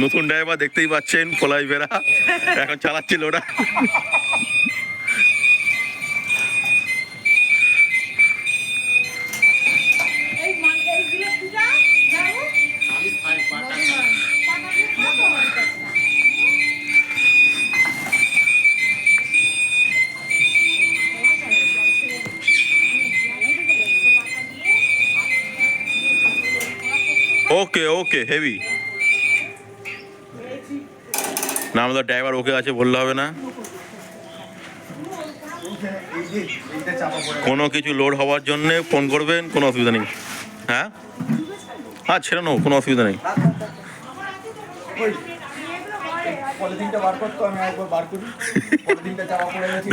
নতুন ড্রাইভার দেখতেই পাচ্ছেন, পোলাই বেড়া এখন চালাচ্ছিল ওরা। ওকে ওকে হেভি না, আমাদের ড্রাইভার ওকে আছে বললে হবে না। কোনো কিছু লোড হওয়ার জন্য ফোন করবেন, কোনো অসুবিধা নেই। হ্যাঁ হ্যাঁ ছেড়ে নেবো, কোনো অসুবিধা নেই।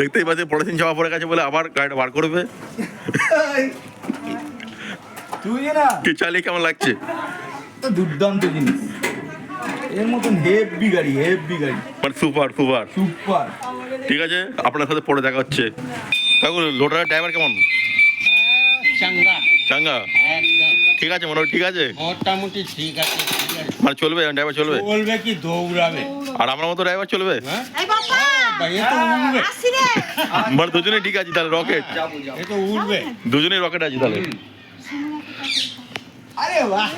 দেখতেই পাচ্ছি পলিথিন চাপা পড়ে গেছে বলে আবার গাড়িটা বার করবে। কি চালিয়ে কেমন লাগছে? দুর্দান্ত জিনিস, এর মতন হেভি গাড়ি, হেভি গাড়ি মানে সুপার সুপার সুপার। ঠিক আছে, আপনার সাথে পরে দেখা হচ্ছে। কাকু লোডারের ড্রাইভার কেমন? চাঙ্গা চাঙ্গা একদম ঠিক আছে, মোটামুটি ঠিক আছে, মোটামুটি ঠিক আছে, ঠিক আছে। মানে চলবে, ড্রাইভার চলবে। বলবে কি দৌড়াবে, আর আমার মতো ড্রাইভার চলবে, হ্যাঁ এই বাবা ভাই, এ তো উড়বে, আসি রে। মানে দুজনেই ঠিক আছে তাহলে, রকেট এ তো উড়বে। দুজনেই রকেট আছে তাহলে। আরে বাহ